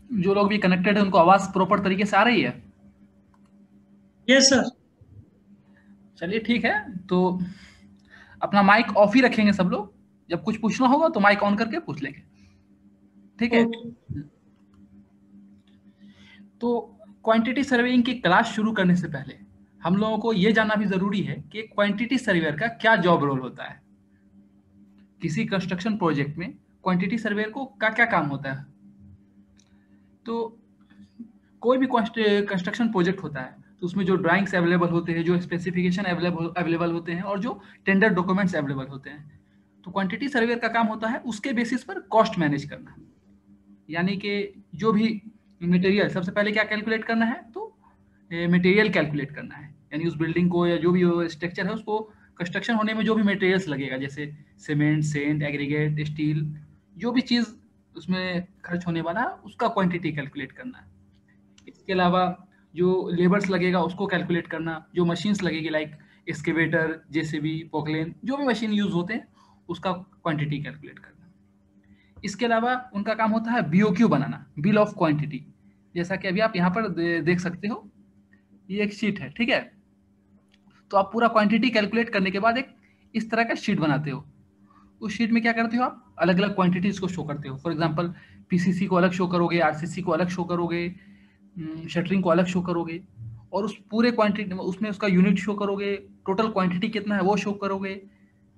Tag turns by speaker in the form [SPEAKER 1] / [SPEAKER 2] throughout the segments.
[SPEAKER 1] जो लोग भी कनेक्टेड है उनको आवाज प्रॉपर तरीके से आ रही है?
[SPEAKER 2] Yes sir.
[SPEAKER 1] चलिए ठीक है, तो अपना माइक ऑफ ही रखेंगे सब लोग। जब कुछ पूछना होगा तो माइक ऑन करके पूछ लेंगे, ठीक है?
[SPEAKER 2] ओके।
[SPEAKER 1] तो क्वांटिटी सर्वेइंग की क्लास शुरू करने से पहले हम लोगों को यह जानना भी जरूरी है कि क्वांटिटी सर्वेयर का क्या जॉब रोल होता है। किसी कंस्ट्रक्शन प्रोजेक्ट में क्वांटिटी सर्वेयर को क्या क्या काम होता है? तो कोई भी कंस्ट्रक्शन प्रोजेक्ट होता है तो उसमें जो ड्राइंग्स अवेलेबल होते हैं, जो स्पेसिफिकेशन अवेलेबल होते हैं और जो टेंडर डॉक्यूमेंट्स अवेलेबल होते हैं, तो क्वांटिटी सर्वेयर का काम होता है उसके बेसिस पर कॉस्ट मैनेज करना। यानी कि जो भी मटेरियल, सबसे पहले क्या कैलकुलेट करना है, तो मटेरियल कैलकुलेट करना है। यानी उस बिल्डिंग को या जो भी स्ट्रक्चर है उसको कंस्ट्रक्शन होने में जो भी मटेरियल्स लगेगा, जैसे सीमेंट, सेंट, एग्रीगेट, स्टील, जो भी चीज़ उसमें खर्च होने वाला है उसका क्वांटिटी कैलकुलेट करना है। इसके अलावा जो लेबर्स लगेगा उसको कैलकुलेट करना, जो मशीन्स लगेगी लाइक एक्सकेवेटर, जेसीबी, पोकलेन, जो भी मशीन यूज होते हैं उसका क्वांटिटी कैलकुलेट करना। इसके अलावा उनका काम होता है BOQ banana, bill of quantity. जैसा कि अभी आप यहाँ पर देख सकते हो, ये एक शीट है, ठीक है? तो आप पूरा क्वांटिटी कैलकुलेट करने के बाद एक इस तरह का शीट बनाते हो। उस शीट में क्या करते हो, आप अलग अलग क्वांटिटीज को शो करते हो। फॉर एग्जांपल पीसीसी को अलग शो करोगे, आरसीसी को अलग शो करोगे, शटरिंग को अलग शो करोगे, और उस पूरे क्वांटिटी उसमें उसका यूनिट शो करोगे, टोटल क्वांटिटी कितना है वो शो करोगे,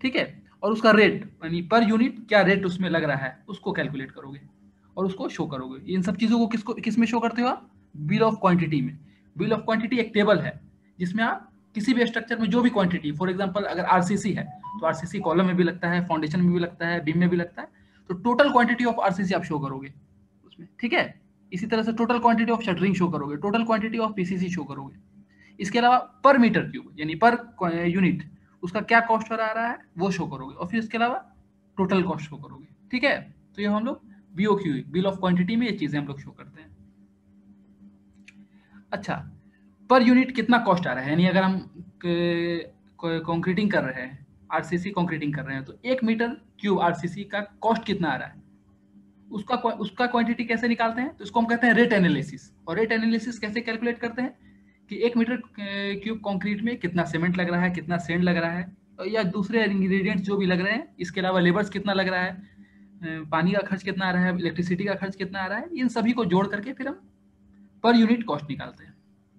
[SPEAKER 1] ठीक है? और उसका रेट, यानी पर यूनिट क्या रेट उसमें लग रहा है उसको कैलकुलेट करोगे और उसको शो करोगे। इन सब चीज़ों को किस में शो करते हो आप? बिल ऑफ क्वांटिटी में। बिल ऑफ क्वांटिटी एक टेबल है जिसमें आप किसी भी स्ट्रक्चर में जो भी क्वांटिटी, फॉर एग्जांपल अगर आरसीसी है तो आरसीसी कॉलम में भी लगता है, फाउंडेशन में भी लगता है, बीम में भी लगता है, तो टोटल क्वांटिटी ऑफ आरसीसी आप शो करोगे उसमें, ठीक है? इसी तरह से total quantity of shuttering show करोगे, total quantity of PCC show करोगे। इसके अलावा पर मीटर क्यूब यानी पर यूनिट उसका क्या कॉस्ट आ रहा है वो शो करोगे, और फिर इसके अलावा टोटल कॉस्ट शो करोगे, ठीक है? तो ये हम लोग बीओक्यू, बिल ऑफ क्वांटिटी में ये चीजें हम लोग शो करते हैं। अच्छा, पर यूनिट कितना कॉस्ट आ रहा है, यानी अगर हम कंक्रीटिंग कर रहे हैं, आरसीसी कंक्रीटिंग कर रहे हैं, तो 1 मीटर क्यूब आरसीसी का कॉस्ट कितना आ रहा है, उसका क्वांटिटी कैसे निकालते हैं? तो इसको हम कहते हैं रेट एनालिसिस। और रेट एनालिसिस कैसे कैलकुलेट करते हैं कि 1 मीटर क्यूब कंक्रीट में कितना सीमेंट लग रहा है, कितना सेंड लग रहा है, या दूसरे इंग्रेडिएंट्स जो भी लग रहे हैं, इसके अलावा लेबर्स कितना लग रहा है, पानी का खर्च कितना आ रहा है, इलेक्ट्रिसिटी का खर्च कितना आ रहा है, इन सभी को जोड़ करके फिर हम पर यूनिट कॉस्ट निकालते हैं,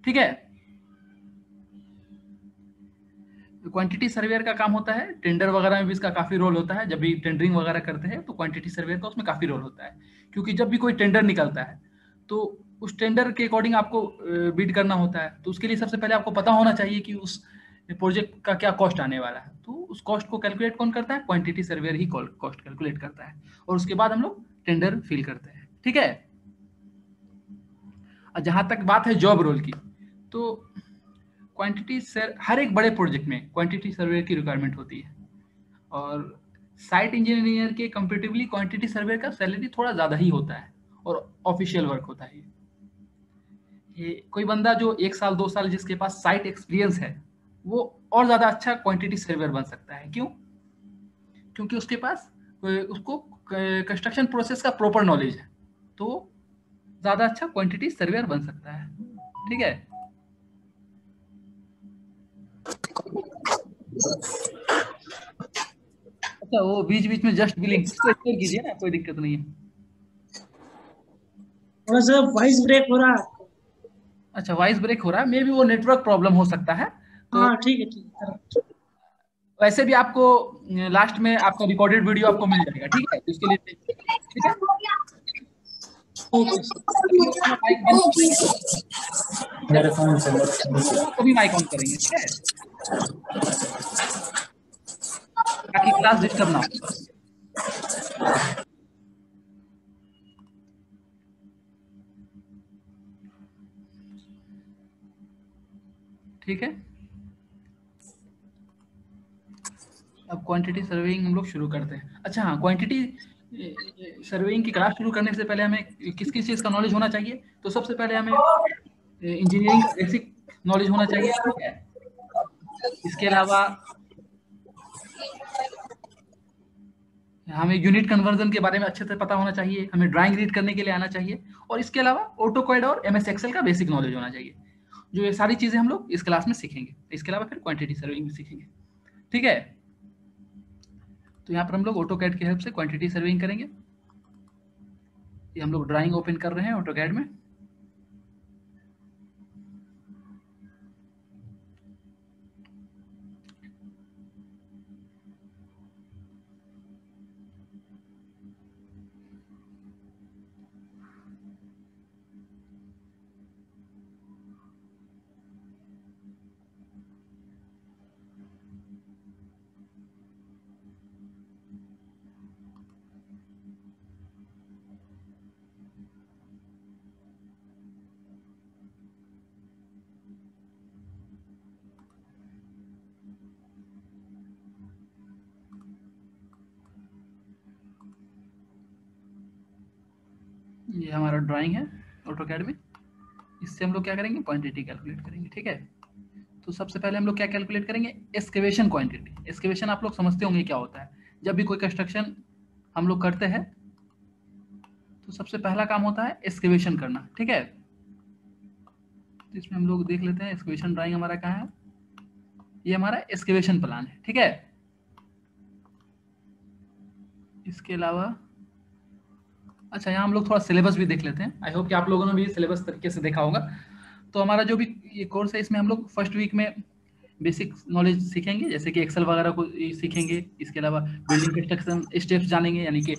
[SPEAKER 1] ठीक है? क्वांटिटी सर्वेयर का काम होता है, टेंडर वगैरह में भी इसका काफी रोल होता है। जब भी टेंडरिंग वगैरह करते हैं तो क्वांटिटी सर्वेयर का उसमें काफी रोल होता है, क्योंकि जब भी कोई टेंडर निकलता है तो उस टेंडर के अकॉर्डिंग आपको बिड करना होता है। तो उसके लिए सबसे पहले आपको पता होना चाहिए कि उस प्रोजेक्ट का क्या कॉस्ट आने वाला है। तो उस कॉस्ट को कैलकुलेट कौन करता है? क्वांटिटी सर्वेयर ही कॉस्ट कैलकुलेट करता है, और उसके बाद हम लोग टेंडर फिल करते हैं, ठीक है? और जहां तक बात है जॉब रोल की, तो क्वांटिटी सर हर एक बड़े प्रोजेक्ट में क्वांटिटी सर्वे की रिक्वायरमेंट होती है, और साइट इंजीनियर के कंपेरेटिवली क्वांटिटी सर्वे का सैलरी थोड़ा ज़्यादा ही होता है, और ऑफिशियल वर्क होता है। ये कोई बंदा जो 1 साल 2 साल जिसके पास साइट एक्सपीरियंस है वो और ज़्यादा अच्छा क्वांटिटी सर्वेयर बन सकता है। क्यों? क्योंकि उसके पास उसको कंस्ट्रक्शन प्रोसेस का प्रॉपर नॉलेज है, तो ज़्यादा अच्छा क्वांटिटी सर्वेयर बन सकता है, ठीक है? अच्छा, वो बीच बीच में जस्ट बिलिंग इसको इग्नोर कीजिए ना, कोई दिक्कत नहीं है।
[SPEAKER 2] थोड़ा सा वॉइस ब्रेक हो रहा है।
[SPEAKER 1] अच्छा, वॉइस ब्रेक हो रहा है, मे बी वो नेटवर्क प्रॉब्लम हो सकता है। तो
[SPEAKER 2] हाँ ठीक है, ठीक है, करेक्ट।
[SPEAKER 1] वैसे भी आपको लास्ट में आपका रिकॉर्डेड वीडियो आपको मिल जाएगा, ठीक है? तो इसके लिए ठीक है,
[SPEAKER 2] ओके सर।
[SPEAKER 1] अभी लोग अपना माइक बंद कर देंगे, जब
[SPEAKER 3] मेरे फोन से
[SPEAKER 1] जब मैं बोलूंगा तभी माइक ऑन करेंगे, ठीक है? ताकि क्लास डिस्टर्ब ना हो। ठीक है, अब क्वांटिटी सर्वेइंग हम लोग शुरू करते हैं। अच्छा हाँ, क्वांटिटी सर्वेइंग की क्लास शुरू करने से पहले हमें किस किस चीज़ का नॉलेज होना चाहिए? तो सबसे पहले हमें इंजीनियरिंग का बेसिक नॉलेज होना चाहिए, ठीक है? इसके अलावा हमें यूनिट कन्वर्जन के बारे में अच्छे से पता होना चाहिए, हमें ड्राइंग रीड करने के लिए आना चाहिए, और इसके अलावा ऑटोकैड और एमएस एक्सेल का बेसिक नॉलेज होना चाहिए। जो ये सारी चीजें हम लोग इस क्लास में सीखेंगे। इसके अलावा फिर क्वांटिटी सर्विंग भी सीखेंगे, ठीक है। तो यहाँ पर हम लोग ऑटोकैड की हेल्प से क्वांटिटी सर्विंग करेंगे। ये हम लोग ड्राइंग ओपन कर रहे हैं ऑटोकैड में। ये हमारा ड्राइंग है ऑटोकैड में। इससे हम लोग क्या करेंगे, क्वांटिटी कैलकुलेट करेंगे, ठीक है। तो सबसे पहले हम लोग क्या कैलकुलेट करेंगे, एक्सकेवेशन क्वांटिटी। एक्सकेवेशन आप लोग समझते होंगे क्या होता है। जब भी कोई कंस्ट्रक्शन हम लोग करते हैं तो सबसे पहला काम होता है एक्सकेवेशन करना, ठीक है। तो इसमें हम लोग देख लेते हैं एक्सकेवेशन ड्राइंग हमारा कहाँ है। ये हमारा एक्सकेवेशन प्लान है, ठीक है। इसके अलावा अच्छा, यहाँ हम लोग थोड़ा सिलेबस भी देख लेते हैं। आई होप कि आप लोगों ने भी सिलेबस तरीके से देखा होगा। तो हमारा जो भी ये कोर्स है, इसमें हम लोग फर्स्ट वीक में बेसिक नॉलेज सीखेंगे, जैसे कि एक्सेल वगैरह को सीखेंगे। इसके अलावा बिल्डिंग कंस्ट्रक्शन स्टेप्स जानेंगे, यानी कि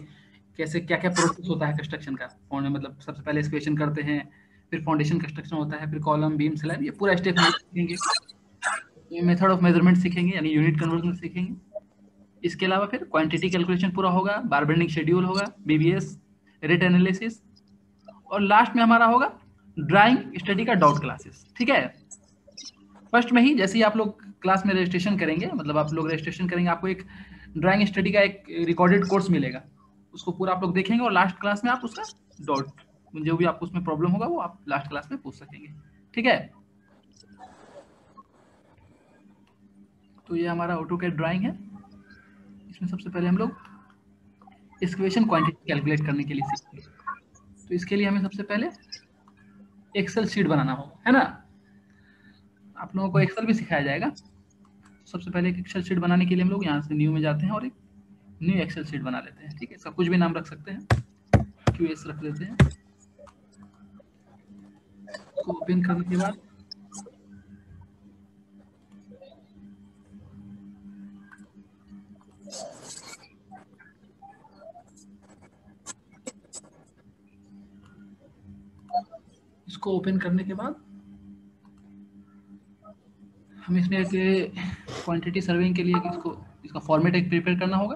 [SPEAKER 1] कैसे क्या क्या प्रोसेस होता है कंस्ट्रक्शन का। मतलब सबसे पहले एक्सकेवेशन करते हैं, फिर फाउंडेशन कंस्ट्रक्शन होता है, फिर कॉलम बीम स्लैब, ये पूरा स्टेप हम सीखेंगे। मेथड ऑफ मेजरमेंट सीखेंगे, यानी यूनिट कन्वर्जन सीखेंगे। इसके अलावा फिर क्वांटिटी कैलकुलेशन पूरा होगा, बार बेंडिंग शेड्यूल होगा, बीबीएस, रेट एनालिसिस, और लास्ट में हमारा होगा ड्राइंग स्टडी का डाउट क्लासेस, ठीक है। फर्स्ट में ही जैसे ही आप लोग क्लास में रजिस्ट्रेशन करेंगे, मतलब आप लोग रजिस्ट्रेशन करेंगे, आपको एक ड्राइंग स्टडी का एक रिकॉर्डेड कोर्स मिलेगा। उसको पूरा आप लोग देखेंगे और लास्ट क्लास में आप उसका डाउट, जो भी आपको उसमें प्रॉब्लम होगा वो आप लास्ट क्लास में पूछ सकेंगे, ठीक है। तो ये हमारा ऑटोकैड ड्राइंग है। इसमें सबसे पहले हम लोग एक्सकेवेशन क्वांटिटी कैलकुलेट करने के लिए सीखेंगे। तो इसके लिए हमें सबसे पहले एक्सेल शीट बनाना होगा, है ना। आप लोगों को एक्सेल भी सिखाया जाएगा। सबसे पहले एक एक्सेल शीट बनाने के लिए हम लोग यहाँ से न्यू में जाते हैं और एक न्यू एक्सेल शीट बना लेते हैं, ठीक है। इसका कुछ भी नाम रख सकते हैं, QS रख लेते हैं। इसको ओपन करने के बाद इसको ओपन करने के बाद हमें इसमें एक क्वांटिटी सर्विंग के लिए इसको इसका फॉर्मेट एक प्रिपेयर करना होगा।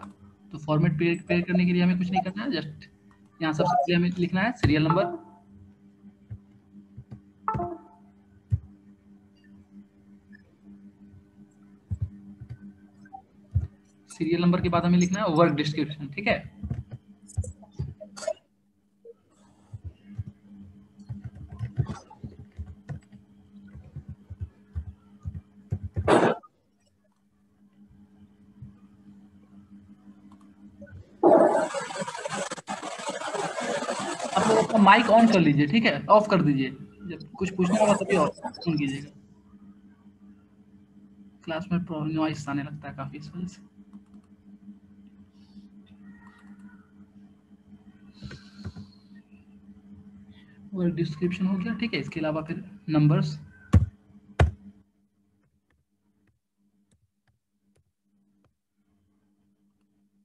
[SPEAKER 1] तो फॉर्मेट प्रिपेयर करने के लिए हमें कुछ नहीं करना है, जस्ट यहाँ सबसे पहले हमें लिखना है सीरियल नंबर। सीरियल नंबर के बाद हमें लिखना है वर्क डिस्क्रिप्शन, ठीक है। आप लोग अपना माइक ऑन कर लीजिए, ठीक है, ऑफ कर दीजिए। जब कुछ पूछना होगा तभी ऑन कीजिएगा। क्लास में नॉइस आने लगता है काफी, इस वजह से। वर्क डिस्क्रिप्शन हो गया, ठीक है। इसके अलावा फिर नंबर्स,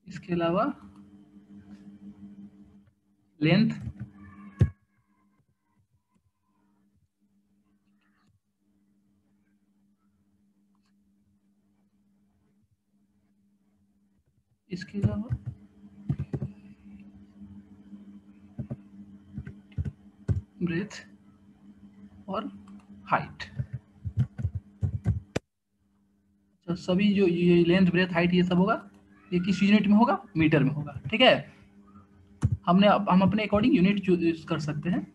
[SPEAKER 1] इसके अलावा लेंथ, इसके अलावा ब्रेथ और हाइट। तो सभी जो ये लेंथ ब्रेथ हाइट ये सब होगा, ये किस यूनिट में होगा, मीटर में होगा, ठीक है। हम अपने अकॉर्डिंग यूनिट चूज कर सकते हैं।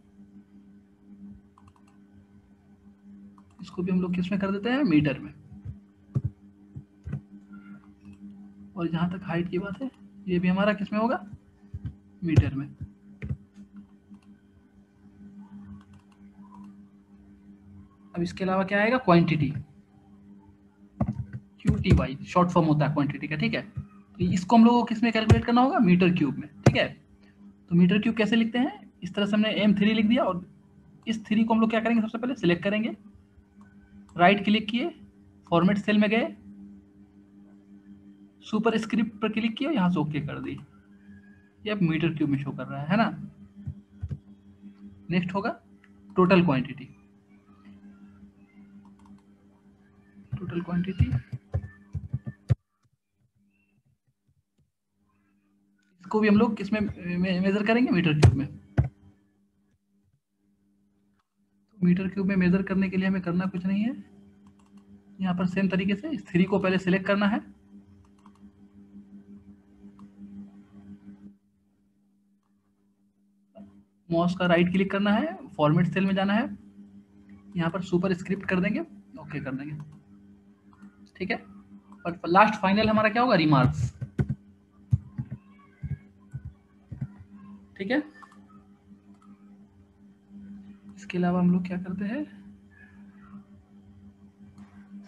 [SPEAKER 1] इसको भी हम लोग किस में कर देते हैं, मीटर में। और जहां तक हाइट की बात है, ये भी हमारा किस में होगा, मीटर में। अब इसके अलावा क्या आएगा, क्वांटिटी, QTY शॉर्ट फॉर्म होता है क्वांटिटी का, ठीक है। तो इसको हम लोग को किस में कैलकुलेट करना होगा, मीटर क्यूब में, ठीक है। तो मीटर क्यूब कैसे लिखते हैं, इस तरह से हमने M3 लिख दिया, और इस 3 को हम लोग क्या करेंगे, सबसे पहले सिलेक्ट करेंगे, राइट क्लिक किए, फॉर्मेट सेल में गए, सुपर स्क्रिप्ट पर क्लिक किया, यहाँ से ओके कर दी, ये अब मीटर क्यूब में शो कर रहा है ना। नेक्स्ट होगा टोटल क्वांटिटी, टोटल क्वांटिटी इसको भी हम लोग किसमें मेजर करेंगे, मीटर क्यूब में। तो मीटर क्यूब में मेजर करने के लिए हमें करना कुछ नहीं है, यहाँ पर सेम तरीके से इस 3 को पहले सिलेक्ट करना है, माउस का राइट क्लिक करना है, फॉर्मेट सेल में जाना है, यहाँ पर सुपर स्क्रिप्ट कर देंगे, ओके कर देंगे, ठीक है। और लास्ट फाइनल हमारा क्या होगा, रिमार्क्स, ठीक है। इसके अलावा हम लोग क्या करते हैं,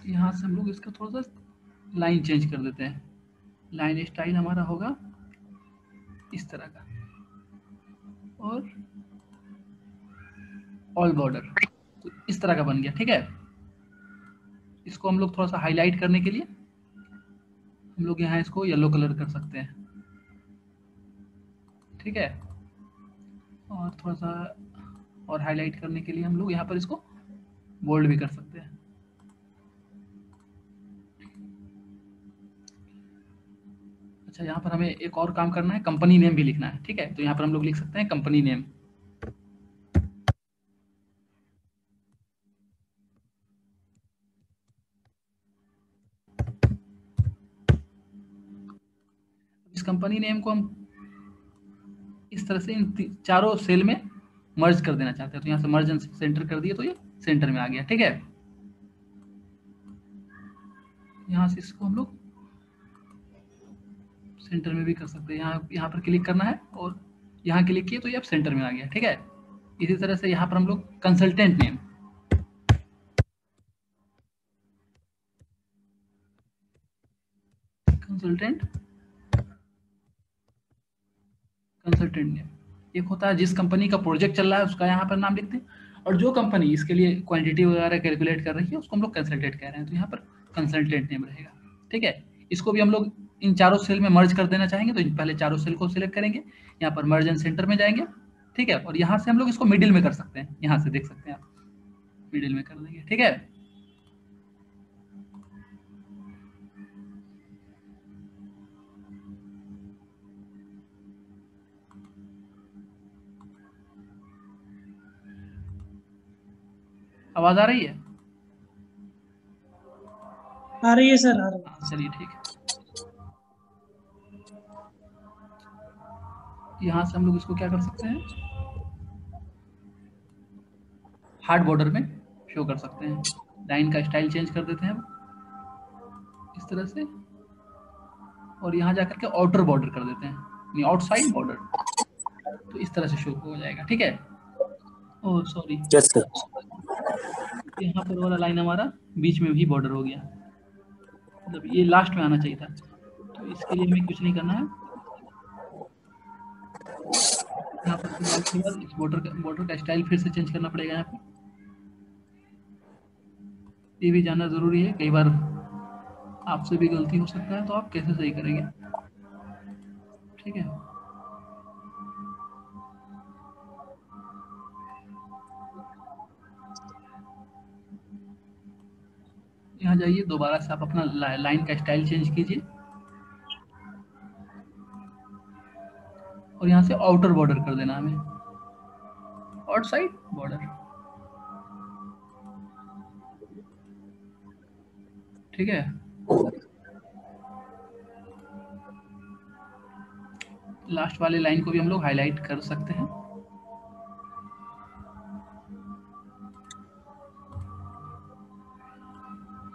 [SPEAKER 1] यहाँ से हम लोग इसका थोड़ा सा लाइन चेंज कर देते हैं, लाइन स्टाइल हमारा होगा इस तरह का, और ऑल बॉर्डर, तो इस तरह का बन गया, ठीक है। इसको हम लोग थोड़ा सा हाईलाइट करने के लिए हम लोग यहाँ इसको येलो कलर कर सकते हैं, ठीक है। और थोड़ा सा और हाईलाइट करने के लिए हम लोग यहाँ पर इसको बोल्ड भी कर सकते हैं। अच्छा, यहाँ पर हमें एक और काम करना है, कंपनी नेम भी लिखना है, ठीक है। तो यहाँ पर हम लोग लिख सकते हैं कंपनी नेम, इस कंपनी नेम को हम इस तरह से इन चारों सेल में मर्ज कर देना चाहते हैं, तो यहाँ से मर्ज सेंटर कर दिए, तो ये सेंटर में आ गया, ठीक है। यहाँ से इसको हम लोग सेंटर में भी कर सकते हैं, यहाँ पर क्लिक करना है और यहाँ क्लिक किए तो ये अब सेंटर में आ गया, ठीक है। इसी तरह से यहाँ पर हम लोग consultant name, consultant consultant name, एक होता है जिस कंपनी का प्रोजेक्ट चल रहा है उसका यहाँ पर नाम लिखते हैं, और जो कंपनी इसके लिए क्वांटिटी वगैरह कैलकुलेट कर रही है उसको हम लोग कंसल्टेंट कह रहे हैं, तो यहाँ पर कंसल्टेंट नेम रहेगा, ठीक है। इसको भी हम लोग इन चारों सेल में मर्ज कर देना चाहेंगे, तो पहले चारों सेल को सिलेक्ट करेंगे, यहाँ पर मर्ज एंड सेंटर में जाएंगे, ठीक है। और यहाँ से हम लोग इसको मिडिल में कर सकते हैं, यहाँ से देख सकते हैं आप, मिडिल में कर देंगे, ठीक है। आवाज आ रही है,
[SPEAKER 2] आ रही है सर, आ रही है।
[SPEAKER 1] चलिए ठीक है। यहाँ से हम लोग इसको क्या कर सकते हैं, हार्ड बॉर्डर में शो कर सकते हैं, लाइन का स्टाइल चेंज कर देते हैं इस तरह से, और यहाँ जाकर के आउटर बॉर्डर कर देते हैं, आउटसाइड बॉर्डर, तो इस तरह से शो हो जाएगा, ठीक है। ओह सॉरी,
[SPEAKER 3] यस सर,
[SPEAKER 1] यहाँ पर वाला लाइन हमारा बीच में भी बॉर्डर हो गया, मतलब ये लास्ट में आना चाहिए था, तो इसके लिए हमें कुछ नहीं करना है, यहाँ पर उसके बाद इस बॉर्डर का स्टाइल फिर से चेंज करना पड़ेगा, यहाँ पर ये भी जानना जरूरी है, कई बार आपसे भी गलती हो सकता है, तो आप कैसे सही करेंगे, ठीक है। यहाँ जाइए, दोबारा से आप अपना लाइन का स्टाइल चेंज कीजिए, और यहाँ से आउटर बॉर्डर कर देना हमें, आउटसाइड बॉर्डर, ठीक है। लास्ट वाले लाइन को भी हम लोग हाईलाइट कर सकते हैं,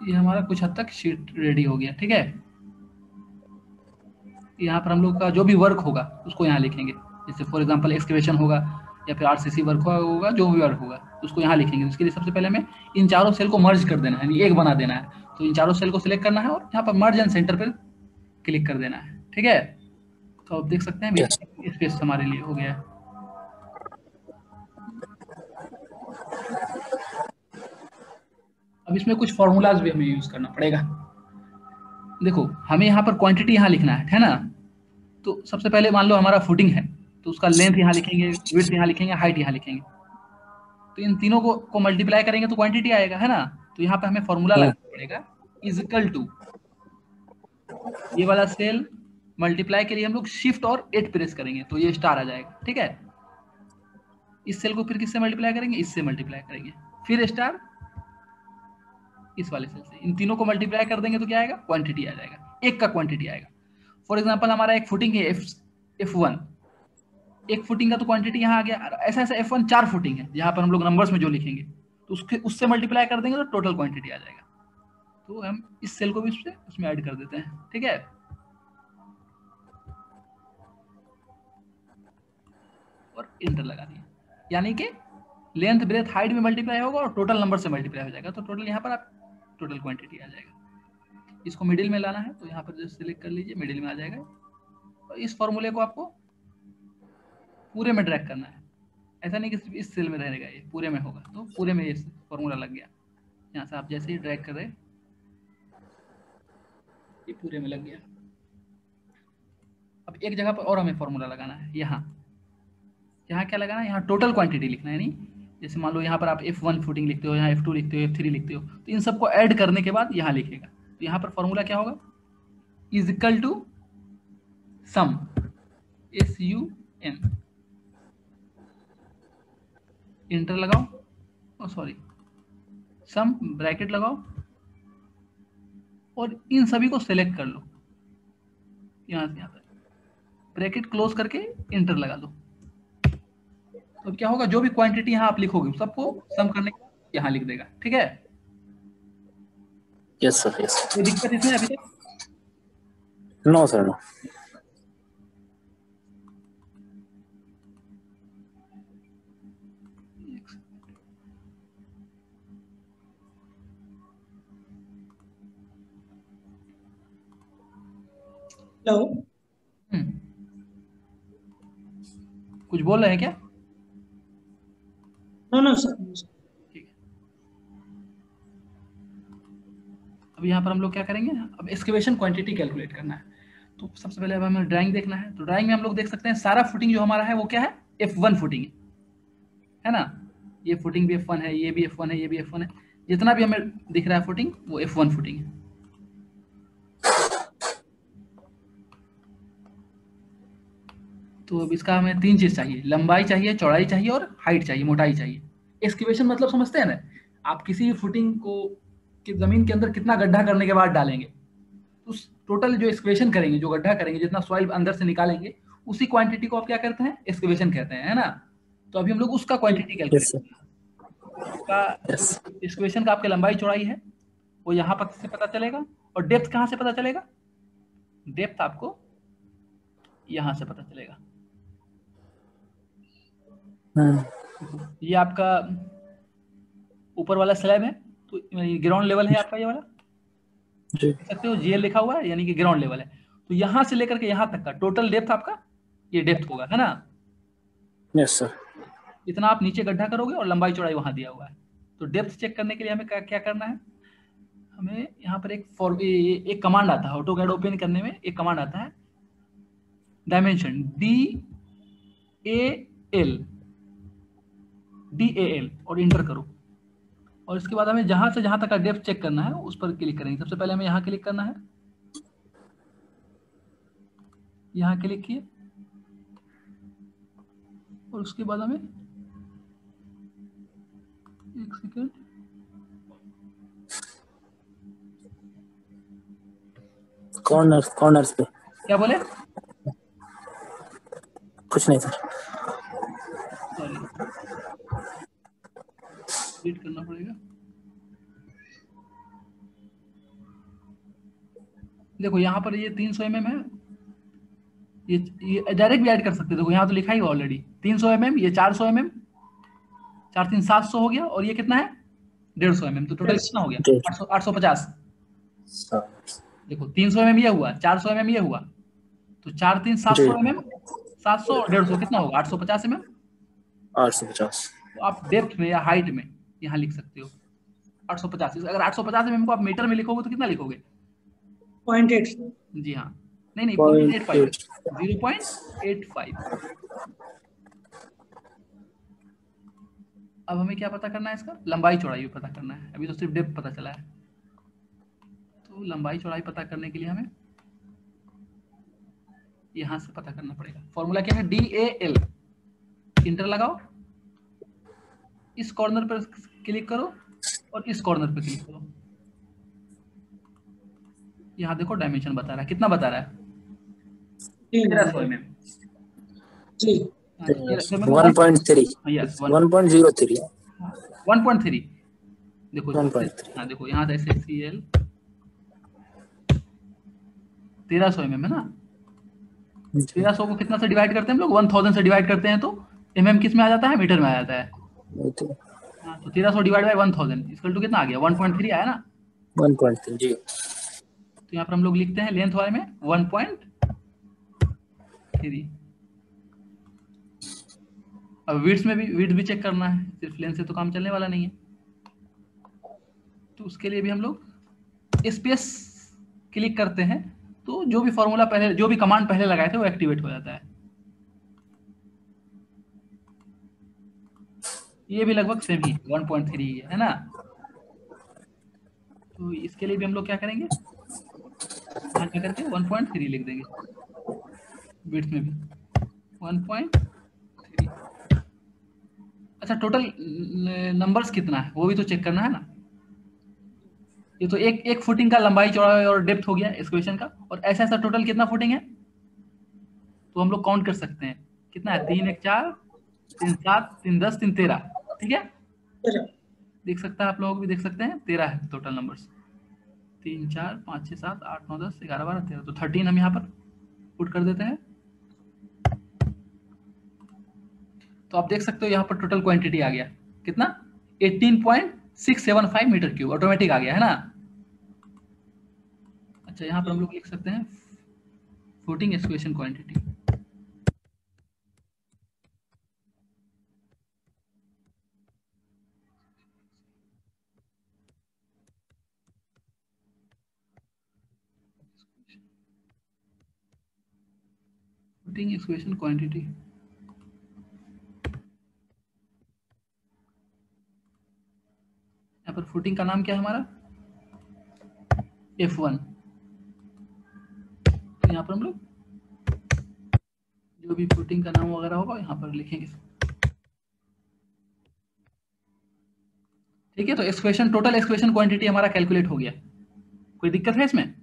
[SPEAKER 1] ये हमारा कुछ हद तक शीट रेडी हो गया, ठीक है। यहाँ पर हम लोग का जो भी वर्क होगा उसको यहाँ लिखेंगे। जैसे फॉर एग्जांपल एक्सकेवेशन होगा या फिर आरसीसी वर्क होगा, जो भी वर्क होगा उसको यहाँ लिखेंगे। उसके लिए सबसे पहले हमें इन चारों सेल को मर्ज कर देना है, यानी एक बना देना है। तो इन चारों सेल को सिलेक्ट करना है और यहाँ पर मर्ज एंड सेंटर पर क्लिक कर देना है। ठीक है, तो आप देख सकते हैं स्पेस हमारे लिए हो गया है। अब इसमें कुछ फॉर्मूलाज भी हमें यूज करना पड़ेगा। देखो हमें यहाँ पर क्वांटिटी यहाँ लिखना है ना। तो सबसे पहले मान लो हमारा फुटिंग है, तो उसका लेंथ यहाँ लिखेंगे, विड्थ यहाँ लिखेंगे, हाइट यहाँ लिखेंगे। तो इन तीनों को मल्टीप्लाई करेंगे तो क्वांटिटी आएगा, है ना। तो यहाँ पे हमें फॉर्मूला लगाना पड़ेगा, इज इक्वल टू ये वाला सेल मल्टीप्लाई के लिए हम लोग शिफ्ट और 8 प्रेस करेंगे तो ये स्टार आ जाएगा। ठीक है, इस सेल को फिर किससे मल्टीप्लाई करेंगे, इससे मल्टीप्लाई करेंगे, फिर स्टार इस वाले सेल से। इन तीनों को मल्टीप्लाई कर देंगे तो क्या आएगा, क्वांटिटी आ जाएगा, एक का क्वांटिटी आएगा। फॉर एग्जांपल हमारा एक फुटिंग है F1, एक फुटिंग का तो क्वांटिटी यहाँ आ गया। ऐसा ऐसा F1 4 फुटिंग है जहां पर हम लोग नंबर्स में जो लिखेंगे तो उससे मल्टीप्लाई कर देंगे तो टोटल क्वांटिटी आ जाएगा। तो हम इस सेल को भी उसमें ऐड कर देते हैं। ठीक है, और इंटर लगा दिया, यानी कि लेंथ ब्रेथ हाइट में मल्टीप्लाई होगा और टोटल नंबर से मल्टीप्लाई हो जाएगा। तो टोटल यहाँ पर आप टोटल क्वांटिटी आ जाएगा। इसको मिडिल में लाना है तो यहाँ पर जस्ट सिलेक्ट कर लीजिए, मिडिल में आ जाएगा। और इस फॉर्मूले को आपको पूरे में ड्रैग करना है, ऐसा नहीं कि सिर्फ इस सेल में रहेगा, ये पूरे में होगा। तो पूरे में ये फॉर्मूला लग गया। यहाँ से आप जैसे ही ड्रैग कर रहे ये पूरे में लग गया। अब एक जगह पर और हमें फॉर्मूला लगाना है, यहाँ क्या लगाना है, यहाँ टोटल क्वांटिटी लिखना है। यानी जैसे मान लो यहाँ पर आप F1 फुटिंग लिखते हो, यहाँ F2 लिखते हो, F3 लिखते हो, तो इन सबको ऐड करने के बाद यहाँ लिखेगा। तो यहाँ पर फॉर्मूला क्या होगा, is equal to sum, SUM, enter लगाओ, सॉरी सम ब्रैकेट लगाओ और इन सभी को सिलेक्ट कर लो, यहाँ से यहाँ पर ब्रैकेट क्लोज करके इंटर लगा दो। तो क्या होगा, जो भी क्वांटिटी यहाँ आप लिखोगे सबको सम करने के बाद यहाँ लिख देगा। ठीक है,
[SPEAKER 3] यस सर, यस।
[SPEAKER 1] कोई दिक्कत इसमें अभी तक?
[SPEAKER 3] No sir, no.
[SPEAKER 2] हेलो,
[SPEAKER 1] कुछ बोल रहे हैं क्या?
[SPEAKER 2] No no sir.
[SPEAKER 1] ठीक है, अब यहाँ पर हम लोग क्या करेंगे, अब एक्सकेवेशन क्वांटिटी कैलकुलेट करना है। तो सबसे पहले अब हमें ड्राइंग देखना है। तो ड्राइंग में हम लोग देख सकते हैं सारा फुटिंग जो हमारा है वो क्या है, F1 फुटिंग है ना। ये फुटिंग भी F1 है, ये भी F1 है, ये भी F1 है। जितना भी हमें दिख रहा है फुटिंग वो F1 फुटिंग है। तो अब इसका हमें 3 चीज चाहिए, लंबाई चाहिए, चौड़ाई चाहिए और हाइट चाहिए, मोटाई चाहिए। एक्सकेवेशन मतलब समझते हैं ना, आप किसी फुटिंग को कि जमीन के अंदर कितना गड्ढा करने के बाद डालेंगे, उस टोटल जो एक्सकेवेशन करेंगे, जो गड्ढा करेंगे, जितना सॉइल अंदर से निकालेंगे, उसी क्वांटिटी को आप क्या कहते हैं, एक्सकेवेशन कहते हैं, है ना। तो अभी हम लोग उसका क्वांटिटी कैलकुलेट का एक्सकेवेशन का आपके लंबाई चौड़ाई है वो यहाँ पर से पता चलेगा। और डेप्थ कहाँ से पता चलेगा, डेप्थ आपको यहाँ से पता चलेगा। ये आपका ऊपर वाला स्लैब है तो ग्राउंड लेवल है आपका, ये वाला देख सकते हो GL लिखा हुआ है, यानी कि ग्राउंड लेवल है। तो यहाँ से लेकर के यहाँ तक का टोटल डेप्थ आपका ये डेप्थ होगा, है ना।
[SPEAKER 3] Yes sir.
[SPEAKER 1] इतना आप नीचे गड्ढा करोगे और लंबाई चौड़ाई वहां दिया हुआ है। तो डेप्थ चेक करने के लिए हमें क्या करना है, हमें यहाँ पर एक कमांड आता है, ऑटोकैड ओपन करने में एक कमांड आता है, डायमेंशन DAL और इंटर करो। और इसके बाद हमें जहां से जहां तक का डेप्थ चेक करना है उस पर क्लिक करेंगे। सबसे पहले हमें यहाँ क्लिक करना है, यहाँ क्लिक किए और उसके बाद हमें एक सेकेंड,
[SPEAKER 3] कॉर्नर्स पे
[SPEAKER 1] क्या बोले,
[SPEAKER 3] कुछ नहीं सर।
[SPEAKER 1] सॉरी, डिलीट करना पड़ेगा। देखो यहाँ पर ये 300 mm है ये डायरेक्ट भी ऐड कर सकते हो। देखो यहाँ तो लिखा ही ऑलरेडी 300 mm, ये 400 mm, 4 3 700 हो गया, और ये कितना है 150 mm, तो टोटल कितना हो गया 800 850। देखो 300 mm ये हुआ, 400 mm ये हुआ, तो 4 3
[SPEAKER 3] जी
[SPEAKER 1] 700 mm, 700 और 150 कितना होगा 850 mm।
[SPEAKER 3] 850।
[SPEAKER 1] तो आप डेप्थ में या हाइट में यहाँ लिख सकते हो 850। अगर 850 mm को आप मीटर में लिखोगे तो कितना लिखोगे
[SPEAKER 2] 0.8।
[SPEAKER 1] जी हाँ, नहीं 0.85 है,
[SPEAKER 3] 0.8।
[SPEAKER 1] 0.85। अब हमें क्या पता करना है, इसका लंबाई चौड़ाई भी पता करना है। अभी तो सिर्फ डेप्थ पता चला है, तो लंबाई चौड़ाई पता करने के लिए हमें यहां से पता करना पड़ेगा। फॉर्मूला क्या है, DAL। इंटर लगाओ, इस कॉर्नर पर क्लिक करो और इस कॉर्नर पर क्लिक करो। यहाँ देखो डायमेंशन बता रहा है, कितना बता रहा है 1300 mm।
[SPEAKER 2] जी
[SPEAKER 3] 1.3।
[SPEAKER 1] यस
[SPEAKER 3] 1.03।
[SPEAKER 1] 1.3। देखो
[SPEAKER 3] 1.3।
[SPEAKER 1] हाँ देखो यहाँ से SCL 1300 mm है ना। 1300 को कितना से डिवाइड करते हैं हम लोग, 1000 से डिवाइड करते हैं, तो mm किस में आ जाता है, मीटर में आ जाता है। हाँ, तो 1300 डिवाइड बाय 1000 इक्वल टू कितना आ गया 1.3 आया ना।
[SPEAKER 3] 1.3 जी।
[SPEAKER 1] तो यहाँ पर हम लोग लिखते हैं लेंथ वाले में 1.3। अब विड्थ में भी, विड्थ भी चेक करना है, सिर्फ लेंथ से तो काम चलने वाला नहीं है। तो उसके लिए भी हम लोग स्पेस क्लिक करते हैं, तो जो भी फॉर्मूला पहले, जो भी कमांड पहले लगाए थे वो एक्टिवेट हो जाता है। ये भी लगभग सेम ही 1.3 है ना। तो इसके लिए भी हम लोग क्या करेंगे, यहाँ क्या करके 1.3 लिख देंगे, विड्थ में भी 1.3। अच्छा, टोटल नंबर्स कितना है वो भी तो चेक करना है ना। ये तो एक फुटिंग का लंबाई चौड़ाई और डेप्थ हो गया एक्सक्वेशन का, और ऐसा ऐसा टोटल कितना फुटिंग है तो हम लोग काउंट कर सकते हैं कितना है, 3 1 4 3 7 3 10 3 13। ठीक है, देख सकता है आप लोग भी देख सकते हैं 13 है टोटल नंबर्स। 3 4 5 6 7 8 9 10 11 12 13, तो 13 हम यहाँ पर पुट कर देते हैं। तो आप देख सकते हो यहाँ पर टोटल क्वांटिटी आ गया कितना 18.675 मीटर क्यूब, ऑटोमेटिक आ गया है ना। अच्छा, यहाँ पर हम लोग लिख सकते हैं footing equation quantity. Footing equation quantity, यहाँ पर फुटिंग का नाम क्या है हमारा F1। तो यहाँ पर हम लोग जो भी फुटिंग का नाम वगैरह होगा यहाँ पर लिखेंगे। ठीक है, तो एक्सक्वेशन, टोटल एक्सक्वेशन क्वांटिटी हमारा कैलकुलेट हो गया। कोई दिक्कत है इसमें,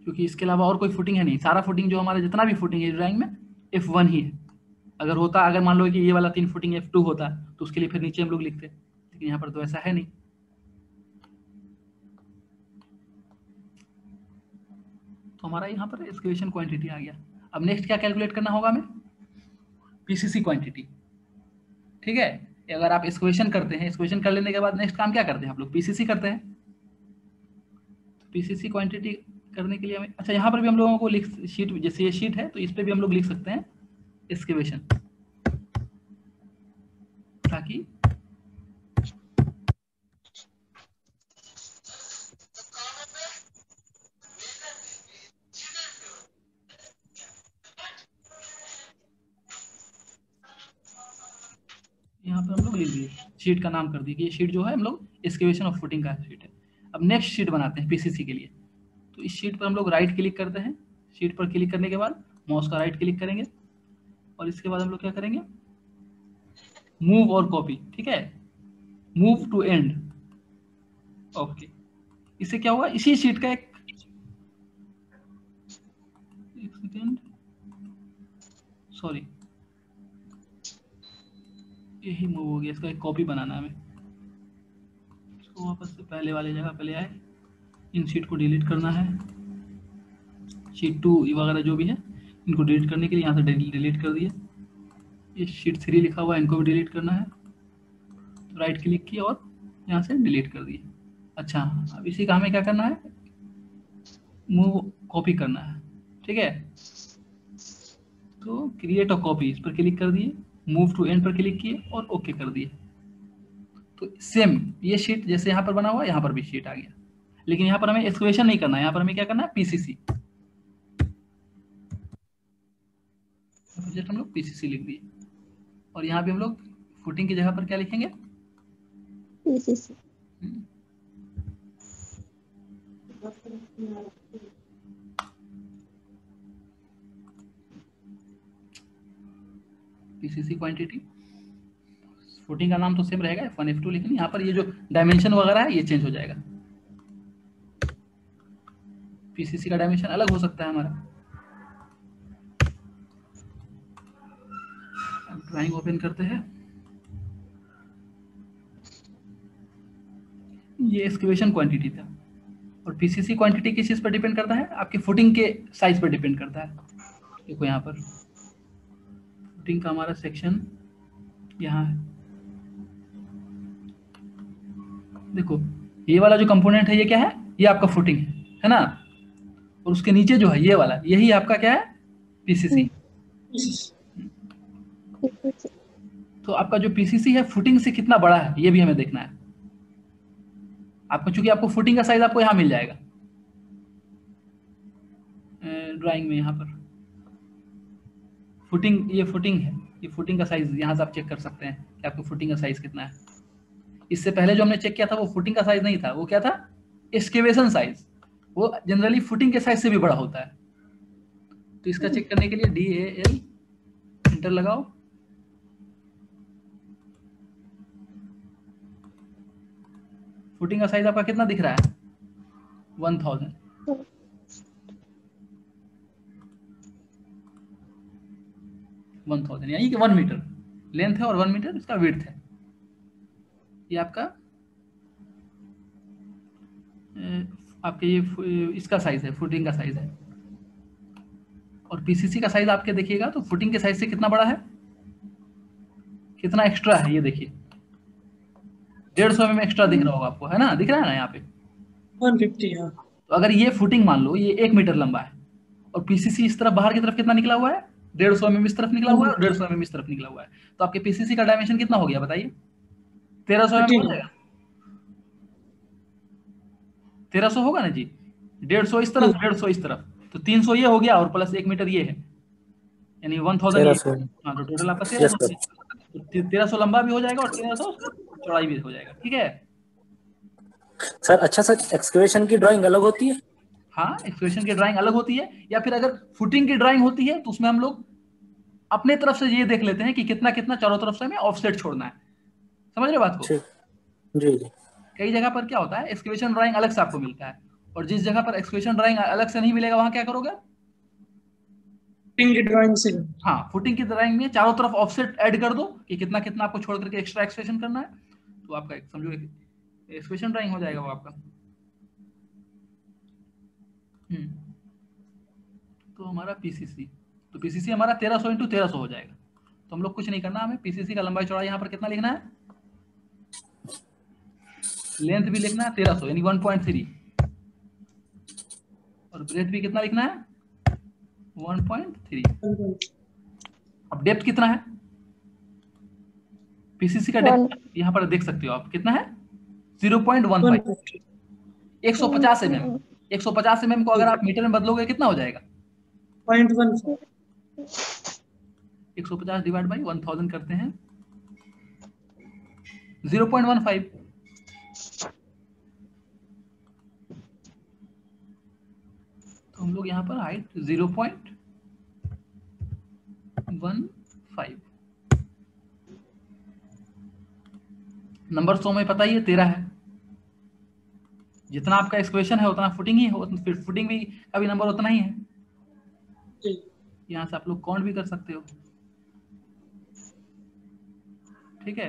[SPEAKER 1] क्योंकि इसके अलावा और कोई फुटिंग है नहीं। सारा फुटिंग जो हमारा जितना भी फुटिंग है ड्राइंग में F1 ही है। अगर होता, अगर मान लो कि ये वाला 3 फुटिंग F2 होता तो उसके लिए फिर नीचे हम लोग लिखते, लेकिन यहाँ पर तो ऐसा है नहीं। तो हमारा यहाँ पर एक्सक्वेशन क्वांटिटी आ गया। अब नेक्स्ट क्या कैलकुलेट करना होगा हमें, पीसीसी क्वांटिटी। ठीक है, अगर आप एक्सक्वेशन करते हैं, एक्सक्वेशन कर लेने के बाद नेक्स्ट काम क्या करते हैं आप लोग, पीसीसी करते हैं। तो पीसीसी क्वांटिटी करने के लिए हमें, अच्छा यहाँ पर भी हम लोगों को लिख, शीट जैसे ये शीट है तो इस पर भी हम लोग लिख सकते हैं एक्सकेवेशन, ताकि यहाँ पर हम लोग लिख दिए, शीट का नाम कर दिए कि ये शीट जो है हम लोग एक्सकेवेशन ऑफ फुटिंग का शीट है। अब नेक्स्ट शीट बनाते हैं पीसीसी के लिए। तो इस शीट पर हम लोग राइट क्लिक करते हैं, शीट पर क्लिक करने के बाद माउस का राइट क्लिक करेंगे, और इसके बाद हम लोग क्या करेंगे, मूव और कॉपी। ठीक है, मूव टू एंड। ओके, इससे क्या होगा, इसी शीट का एक सेकेंड, सॉरी यही मूव हो गया, इसका एक कॉपी बनाना है हमें। इसको वापस से पहले वाली जगह पे ले आए, इन शीट को डिलीट करना है, शीट 2 वगैरह जो भी है इनको डिलीट करने के लिए यहाँ से डिलीट कर दिए। ये शीट 3 लिखा हुआ है, इनको भी डिलीट करना है, तो राइट क्लिक किया और यहाँ से डिलीट कर दिए। अच्छा, अब इसी का हमें क्या करना है, मूव कॉपी करना है, ठीक है। तो क्रिएट अ कॉपी, इस पर क्लिक कर दिए, मूव टू एंड पर क्लिक किए और ओके कर दिए। तो सेम ये शीट जैसे यहाँ पर बना हुआ है, यहाँ पर भी शीट आ गया, लेकिन यहाँ पर हमें एक्सक्वेशन नहीं करना है, यहाँ पर हमें क्या करना है, पीसीसी। जस्ट हम लोग पीसीसी लिख दिए और यहाँ भी हम लोग फुटिंग की जगह पर क्या लिखेंगे,
[SPEAKER 4] पीसीसी।
[SPEAKER 1] पीसीसी क्वांटिटी, फुटिंग का नाम तो सेम रहेगा F1 F2, लेकिन यहाँ पर ये जो डायमेंशन वगैरह है ये चेंज हो जाएगा। पीसीसी का डायमेंशन अलग हो सकता है हमारा। ड्राइंग ओपन करते हैं, ये एक्सकेवेशन क्वांटिटी था और पीसीसी क्वांटिटी किस चीज पर डिपेंड करता है, आपके फुटिंग के साइज पर डिपेंड करता है। देखो यहाँ पर फुटिंग का हमारा सेक्शन यहाँ है, देखो ये वाला जो कंपोनेंट है ये क्या है, ये आपका फुटिंग है ना, और उसके नीचे जो है ये वाला, यही आपका क्या है, पीसीसी। तो आपका जो पीसीसी है फुटिंग से कितना बड़ा है ये भी हमें देखना है आपको, चूंकि आपको फुटिंग का साइज आपको यहाँ मिल जाएगा ड्राइंग में। यहाँ पर फुटिंग, ये फुटिंग है, ये फुटिंग का साइज यहाँ से आप चेक कर सकते हैं कि आपको फुटिंग का साइज कितना है। इससे पहले जो हमने चेक किया था वो फुटिंग का साइज नहीं था, वो क्या था, एक्सकेवेशन साइज। वो जनरली फुटिंग के साइज से भी बड़ा होता है। तो इसका चेक करने के लिए DAL एंटर लगाओ, फुटिंग का साइज आपका कितना दिख रहा है, 1000। यानी कि 1 मीटर लेंथ है और 1 मीटर इसका विड्थ है। ये आपके ये इसका साइज है, फुटिंग का साइज है। और पीसीसी का साइज आपके देखिएगा तो फुटिंग के साइज से कितना बड़ा है, कितना एक्स्ट्रा है, ये देखिए 150 mm एक्स्ट्रा दिख रहा होगा आपको, है ना, दिख रहा है ना यहाँ पे
[SPEAKER 2] 150। हाँ,
[SPEAKER 1] तो अगर ये फुटिंग मान लो ये 1 मीटर लंबा है और पीसीसी इस तरफ बाहर की तरफ कितना निकला हुआ है, 150 mm इस तरफ निकला हुआ है और 150 mm इस तरफ निकला हुआ है, तो आपके पीसीसी का डायमेंशन कितना हो गया बताइए, 1300 mm हो जाएगा। 1300 होगा ना जी, 150 इस तरफ 150 इस तरफ, तो 300 ये हो गया और प्लस 1 मीटर ये है, यानी 1000। हाँ, तो टोटल आपका 1300 लंबा भी हो जाएगा और 1300 चौड़ाई भी हो जाएगा, ठीक है
[SPEAKER 3] सर। अच्छा सर, एक्सकेवेशन की ड्राइंग अलग होती है?
[SPEAKER 1] हाँ, एक्सकेवेशन की ड्राइंग अलग होती है, या फिर अगर फुटिंग की ड्राइंग होती है तो उसमें हम लोग अपने तरफ से ये देख लेते हैं कि कितना कितना चारों तरफ से हमें ऑफसेट छोड़ना है। समझ रहे बात को?
[SPEAKER 3] जी जी।
[SPEAKER 1] कई जगह पर क्या होता है, एक्सकेवेशन ड्राइंग अलग से आपको मिलता है, और जिस जगह पर एक्सकेवेशन ड्राइंग अलग से नहीं मिलेगा वहां क्या करोगे,
[SPEAKER 2] फुटिंग की ड्राइंग से।
[SPEAKER 1] हाँ, फुटिंग की ड्राइंग में चारों तरफ ऑफसेट ऐड कर दो कि कितना कितना आपको छोड़ करके एक्स्ट्रा एक्सकेवेशन करना है, तो आपका समझो एक्सकेवेशन ड्राइंग हो जाएगा वो आपका। तो हमारा पीसीसी, तो पीसीसी हमारा 1300 × 1300 हो जाएगा। तो हम लोग कुछ नहीं करना, हमें पीसीसी का लंबाई चौड़ाई यहाँ पर कितना लिखना है, लेंथ भी लिखना है 1300 यानी 1.3, और ब्रेथ भी कितना लिखना है 1.3। अब डेप्थ कितना है पीसीसी का, डेप्थ यहाँ पर देख सकते हो आप कितना है 0.15, 150 mm। 150 mm को अगर आप मीटर में बदलोगे कितना हो जाएगा
[SPEAKER 2] 0.15।
[SPEAKER 1] 150 डिवाइड बाई 1000 करते हैं 0.15। तो हम लोग यहाँ पर हाइट 0.15, नंबर 100 में पता ही है 13 है, जितना आपका एक्सक्वेशन है उतना फुटिंग ही हो, फिर फुटिंग भी का भी नंबर उतना ही है। यहाँ से आप लोग काउंट भी कर सकते हो, ठीक है।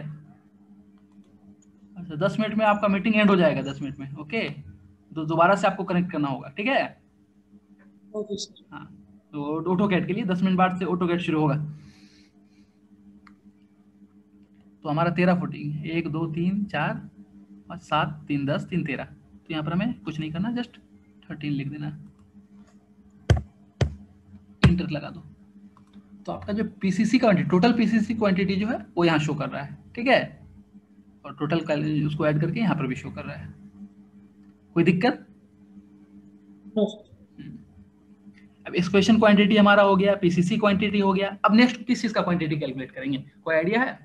[SPEAKER 1] अच्छा, 10 मिनट में आपका मीटिंग एंड हो जाएगा, 10 मिनट में, ओके। तो दोबारा से आपको कनेक्ट करना होगा, ठीक है।
[SPEAKER 2] Okay sir.
[SPEAKER 1] हाँ, तो ऑटोकैड के लिए 10 मिनट बाद से ऑटोकैड शुरू होगा। तो हमारा 13 फुटिंग, 1 2 3 4 5 7 3 10 3 13। तो यहाँ पर हमें कुछ नहीं करना, जस्ट 13 लिख देना, इंटर लगा दो। तो आपका जो PCC quantity, total PCC quantity जो है वो यहाँ शो कर रहा है, ठीक है। और टोटल उसको ऐड करके यहाँ पर भी शो कर रहा है। कोई दिक्कत?
[SPEAKER 2] नो।
[SPEAKER 1] अब एक्सप्रेशन क्वांटिटी हमारा हो गया, पीसीसी क्वांटिटी हो गया। अब नेक्स्ट किस चीज का क्वांटिटी कैलकुलेट करेंगे, कोई आइडिया है?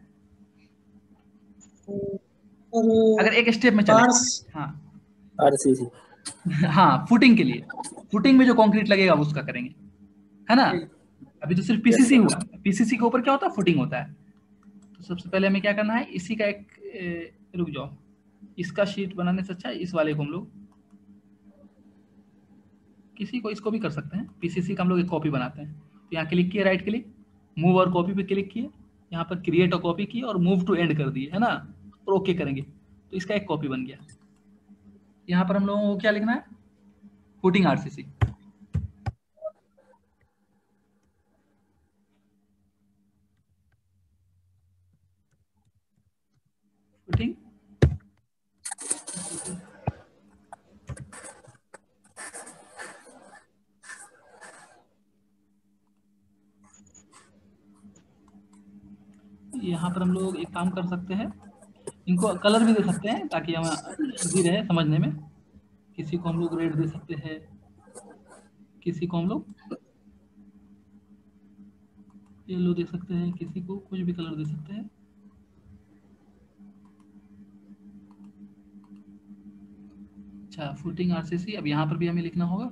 [SPEAKER 2] और
[SPEAKER 1] अगर एक स्टेप में चले।
[SPEAKER 2] आर्स
[SPEAKER 1] हाँ
[SPEAKER 3] आरसीसी।
[SPEAKER 1] हाँ, फुटिंग के लिए, फुटिंग में जो कंक्रीट लगेगा उसका करेंगे, है ना। अभी तो सिर्फ पीसीसी हुआ, पीसीसी के ऊपर क्या होता है, फुटिंग होता है। तो सबसे पहले हमें क्या करना है, इसी का एक रुक जाओ, इसका शीट बनाने से अच्छा है इस वाले को हम लोग, किसी को इसको भी कर सकते हैं। पीसीसी का हम लोग एक कॉपी बनाते हैं। तो यहाँ क्लिक किए, राइट क्लिक, मूव और कॉपी पे क्लिक किए, यहाँ पर क्रिएट और कॉपी किए और मूव टू एंड कर दिए, है ना, और ओके करेंगे तो इसका एक कॉपी बन गया। यहाँ पर हम लोगों को क्या लिखना है, फुटिंग आरसीसी। फुटिंग यहाँ पर हम लोग एक काम कर सकते हैं, इनको कलर भी दे सकते हैं ताकि हमें इजी रहे समझने में। किसी को हम लोग रेड दे सकते हैं, किसी को हम लोग येलो दे सकते हैं, किसी को कुछ भी कलर दे सकते हैं। अच्छा, फुटिंग आरसीसी। अब यहाँ पर भी हमें लिखना होगा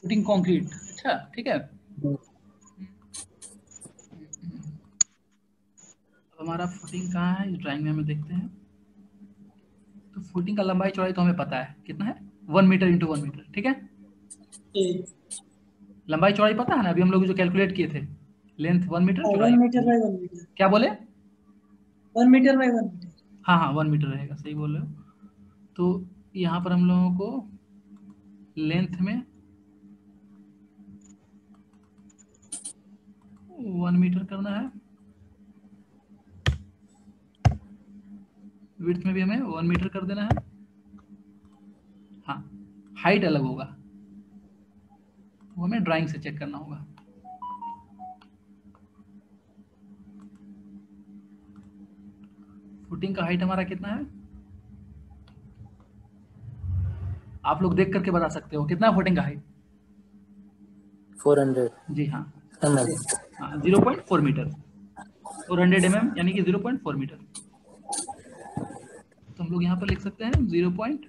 [SPEAKER 1] फुटिंग कंक्रीट। अच्छा ठीक है। अब हमारा फुटिंग कहाँ है, इस ड्राइंग में हमें देखते हैं। तो फुटिंग का लंबाई चौड़ाई तो हमें पता है कितना है, 1 मीटर इंटू 1 मीटर, ठीक है। लंबाई चौड़ाई पता है ना, अभी हम लोग जो कैलकुलेट किए थे, लेंथ 1 मीटर,
[SPEAKER 2] 1
[SPEAKER 1] चौड़ाई
[SPEAKER 2] मीटर बाय 1 मीटर,
[SPEAKER 1] क्या बोले,
[SPEAKER 2] 1 मीटर बाय 1 मीटर।
[SPEAKER 1] हाँ हाँ 1 मीटर रहेगा, सही बोल रहे हो। तो यहाँ पर हम लोगों को लेंथ में 1 मीटर करना है, विड्थ में भी हमें 1 मीटर कर देना है। हाँ, हाइट अलग होगा, वो हमें ड्राइंग से चेक करना होगा। फुटिंग का हाइट हमारा कितना है, आप लोग देख करके बता सकते हो कितना फुटिंग का हाइट।
[SPEAKER 3] 400
[SPEAKER 1] जी हाँ,
[SPEAKER 3] mm।
[SPEAKER 1] हाँ 0.4 मीटर, 400 mm यानी कि 0.4 मीटर। तो हम लोग यहाँ पर लिख सकते हैं 0.4।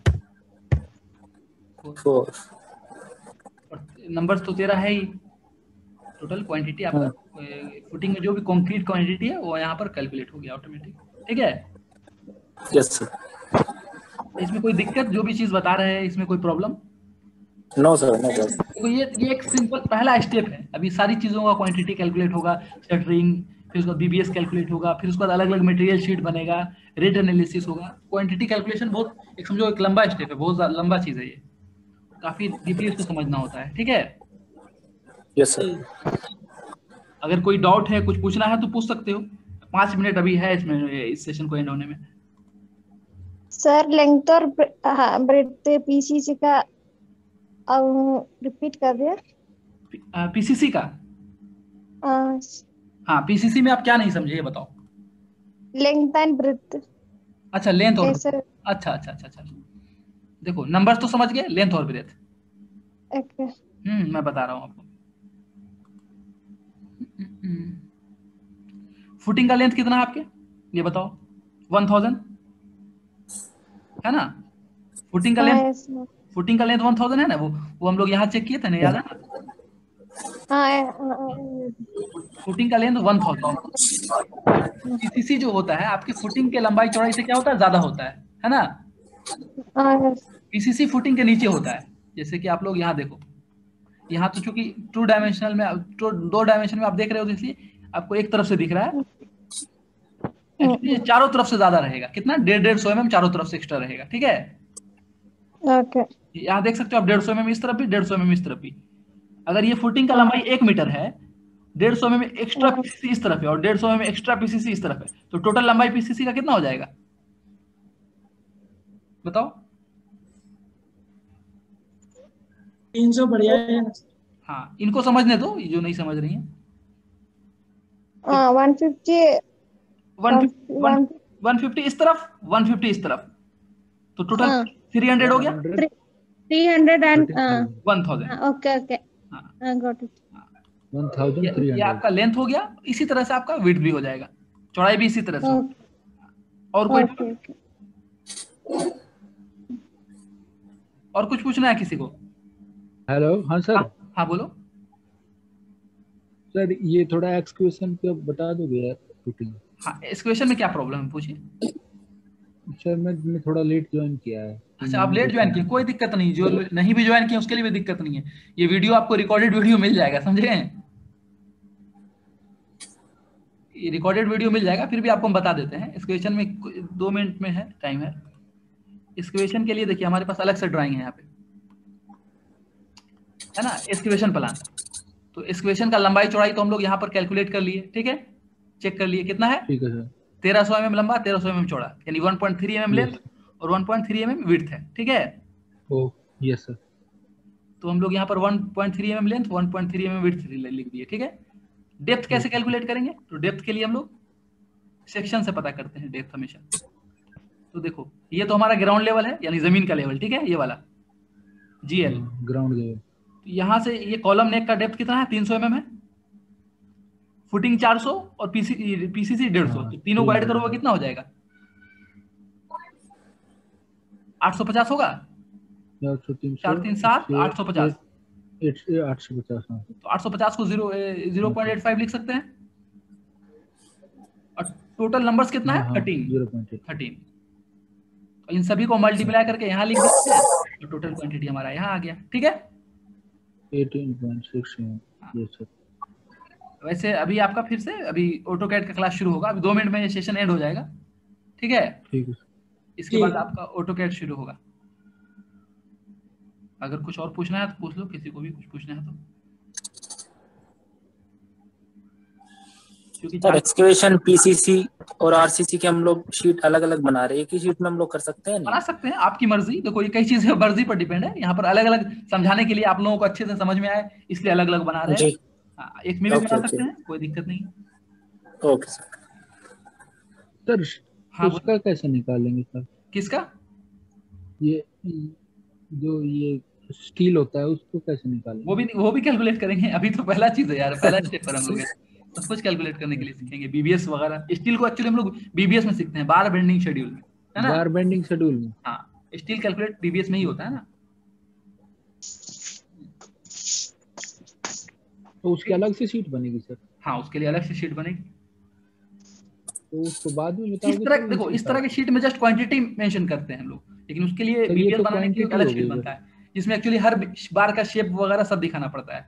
[SPEAKER 1] नंबर्स तो 13 है ही, टोटल क्वांटिटी आपका फुटिंग में जो भी कंक्रीट क्वांटिटी है वो यहाँ पर कैलकुलेट हो गया ऑटोमेटिक, ठीक है।
[SPEAKER 3] Yes sir.
[SPEAKER 1] इसमें कोई दिक्कत, जो भी चीज बता रहे हैं इसमें कोई problem?
[SPEAKER 3] No sir, no sir.
[SPEAKER 1] तो ये एक सिंपल पहला स्टेप है। अभी सारी चीजों का क्वांटिटी कैलकुलेट होगा, शटरिंग, फिर उसका बीबीएस कैलकुलेट होगा, फिर उसके बाद अलग अलग मटेरियल शीट बनेगा, रेट एनालिसिस होगा। क्वांटिटी कैलकुलेशन बहुत एक समझो एक लंबा स्टेप है, बहुत लंबा चीज है ये, काफी डीपली इसको समझना होता है, ठीक है।
[SPEAKER 3] Yes sir.
[SPEAKER 1] अगर कोई डाउट है, कुछ पूछना है तो पूछ सकते हो, 5 मिनट अभी है इसमें, इस सेशन को एंड होने में।
[SPEAKER 4] सर लेंथ और ब्रेड्थ पीसीसी का रिपीट कर दिया।
[SPEAKER 1] पीसीसी का,
[SPEAKER 4] हाँ,
[SPEAKER 1] हाँ पीसीसी में आप क्या नहीं समझे ये बताओ।
[SPEAKER 4] लेंथ एंड ब्रेड्थ
[SPEAKER 1] अच्छा लेंथ और
[SPEAKER 4] कैसे?
[SPEAKER 1] अच्छा अच्छा अच्छा अच्छा, देखो नंबर्स तो समझ गए, लेंथ और ब्रेथ।
[SPEAKER 4] ओके।
[SPEAKER 1] मैं बता रहा हूँ आपको। फुटिंग का लेंथ कितना है आपके, ये बताओ। 1000 है ना। फुटिंग का
[SPEAKER 4] हाँ
[SPEAKER 1] लेंथ,
[SPEAKER 4] यस सर।
[SPEAKER 1] फुटिंग का लेंथ 1000 है ना, वो हम लोग यहाँ चेक किए थे ना, याद है ना।
[SPEAKER 4] हाँ
[SPEAKER 1] फुटिंग का लेंथ 1000। पीसीसी जो होता है आपकी फुटिंग के लंबाई चौड़ाई से क्या होता है, ज्यादा होता है ना।
[SPEAKER 4] yes.
[SPEAKER 1] पीसीसी फुटिंग के नीचे होता है। जैसे कि आप लोग यहाँ देखो, यहाँ तो चूंकि 2 डायमेंशनल में 2 डायमेंशन में आप देख रहे हो, इसलिए आपको एक तरफ से दिख रहा है। एक्चुअली ये चारों तरफ से ज्यादा रहेगा, कितना 150 mm चारों तरफ से एक्स्ट्रा रहेगा, ठीक है।
[SPEAKER 4] Okay.
[SPEAKER 1] यहाँ देख सकते हो आप 150 mm इस तरफ भी, 150 mm इस तरफ भी। अगर ये फुटिंग का लंबाई 1 मीटर है, 150 mm एक्स्ट्रा पीसीसी इस तरफ है और 150 mm एक्स्ट्रा पीसीसी इस तरफ है, तो टोटल लंबाई पीसीसी का कितना हो जाएगा बताओ।
[SPEAKER 2] 300 बढ़िया है।
[SPEAKER 1] हाँ, इनको समझने दो, ये जो नहीं समझ रही है।
[SPEAKER 4] 150
[SPEAKER 1] 150 इस तरफ, 150 इस तरफ, तो टोटल
[SPEAKER 4] हाँ।
[SPEAKER 1] 300 हो गया,
[SPEAKER 4] 300 and
[SPEAKER 1] 1000।
[SPEAKER 4] okay, okay. I got it.
[SPEAKER 3] 1300।
[SPEAKER 1] ये आपका लेंथ हो गया। इसी तरह से आपका विड्थ भी हो जाएगा, चौड़ाई भी इसी तरह से होगी। और कोई
[SPEAKER 4] Okay, okay.
[SPEAKER 1] और कुछ पूछना है किसी को?
[SPEAKER 3] हेलो, हाँ सर।
[SPEAKER 1] हाँ बोलो।
[SPEAKER 3] सर ये थोड़ा एक्सक्यूशन का बता दोगे यार, फुटिंग।
[SPEAKER 1] हाँ, इस क्वेश्चन में क्या प्रॉब्लम है पूछिए।
[SPEAKER 3] सर मैं थोड़ा लेट ज्वाइन किया है।
[SPEAKER 1] अच्छा, आप लेट ज्वाइन किए, कोई दिक्कत नहीं। जो नहीं भी ज्वाइन किए उसके लिए भी दिक्कत नहीं है। ये वीडियो आपको रिकॉर्डेड वीडियो मिल जाएगा, समझे? ये रिकॉर्डेड वीडियो मिल जाएगा, फिर भी आपको हम बता देते हैं। इस क्वेश्चन में 2 मिनट में है, टाइम है। इस क्वेश्चन के लिए देखिए हमारे पास अलग से ड्राइंग है यहाँ पे, है ना, एक्सक्वेशन प्लान। तो एक्सक्वेशन का लंबाई चौड़ाई तो हम लोग यहाँ पर कैलकुलेट कर लिए, ठीक है, चेक कर लिए कितना है।
[SPEAKER 3] ठीक है सर।
[SPEAKER 1] 1300 mm लंबा, 1300 mm चौड़ा, यानी 1.3 mm लेंथ और 1.3 mm विड्थ है, ठीक है।
[SPEAKER 3] ओ यस सर।
[SPEAKER 1] तो हम लोग यहाँ पर 1.3 mm लेंथ, 1.3 mm विड्थ लिख दिए, ठीक है। डेप्थ कैसे कैलकुलेट करेंगे? तो डेप्थ के लिए हम लोग सेक्शन से पता करते हैं डेप्थ हमेशा। तो देखो, ये तो हमारा ग्राउंड लेवल है, यानी जमीन का लेवल, ठीक है, ये वाला GL
[SPEAKER 3] ग्राउंड लेवल।
[SPEAKER 1] यहाँ से ये कॉलम नेक का डेप्थ कितना है? 300 mm है। फुटिंग 400 और पीसीसी 150, तो तीनों को ऐड करोगे कितना हो जाएगा? 850 होगा। 4 3 7 850।
[SPEAKER 3] 850।
[SPEAKER 1] तो 850 को 0.85 लिख सकते हैं। और टोटल नंबर्स कितना है? 13। इन सभी को मल्टीप्लाई करके यहाँ लिख देते हैं, तो टोटल क्वांटिटी हमारा यहाँ आ गया, ठीक है।
[SPEAKER 3] 18.6। Yes sir.
[SPEAKER 1] वैसे अभी आपका फिर से अभी ऑटोकैड का क्लास शुरू होगा। अभी 2 मिनट में ये सेशन एंड हो जाएगा, ठीक है।
[SPEAKER 3] ठीक है।
[SPEAKER 1] इसके बाद आपका ऑटोकैड शुरू होगा। अगर कुछ और पूछना है तो पूछ लो, किसी को भी कुछ पूछना है तो।
[SPEAKER 3] सर एक्सकेवेशन पीसीसी और आरसीसी के हम लोग शीट अलग अलग बना रहे हैं, एक ही शीट में हम लोग कर सकते हैं?
[SPEAKER 1] बना सकते हैं, आपकी मर्जी। देखो ये कई चीजें मर्जी पर डिपेंड है। यहाँ पर अलग अलग समझाने के लिए, आप लोगों को अच्छे से समझ में आए, इसलिए अलग अलग बना रहे हैं। एक में भी बना सकते हैं, कोई दिक्कत नहीं।
[SPEAKER 3] Okay sir.
[SPEAKER 1] हाँ,
[SPEAKER 3] उसका कैसे निकालेंगे सर?
[SPEAKER 1] किसका?
[SPEAKER 3] ये जो ये स्टील होता है उसको कैसे निकालेंगे?
[SPEAKER 1] वो भी कैलकुलेट करेंगे। अभी तो पहला चीज है यार, पहला स्टेप पर हम लोग सब कुछ कैलकुलेट करने के लिए सीखेंगे। बीबीएस वगैरह, स्टील को एक्चुअली हम लोग बीबीएस में सीखते हैं, बार बेंडिंग शेड्यूल में, है ना।
[SPEAKER 3] बार बेंडिंग शेड्यूल में?
[SPEAKER 1] हाँ, स्टील कैलकुलेट बीबीएस में ही होता है ना।
[SPEAKER 3] तो उसके अलग से शीट बनेगी सर?
[SPEAKER 1] हाँ, उसके लिए अलग से शीट बनेगी।
[SPEAKER 3] तो उसको बाद में बताओगे?
[SPEAKER 1] इस तरह देखो, इस तरह के शीट में जस्ट क्वांटिटी मेंशन करते हैं हम लोग, लेकिन उसके लिए बीबीएस बनाने के लिए अलग शीट बनता है, जिसमें एक्चुअली हर बार का शेप वगैरह सब दिखाना पड़ता है,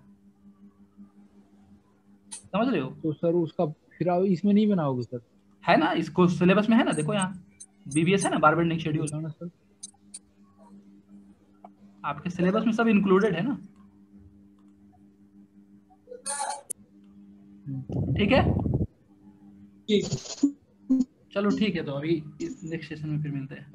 [SPEAKER 1] समझ रहे हो।
[SPEAKER 3] तो सर उसका फिर इसमें नहीं बनाओगे सर?
[SPEAKER 1] है ना, इसको सिलेबस में है ना, देखो यहाँ बीबीएस है ना, बार बेंडिंग शेड्यूल।
[SPEAKER 3] सर
[SPEAKER 1] आपके सिलेबस में सब इंक्लूडेड है ना, ठीक है। चलो ठीक है, तो अभी नेक्स्ट सेशन में फिर मिलते हैं।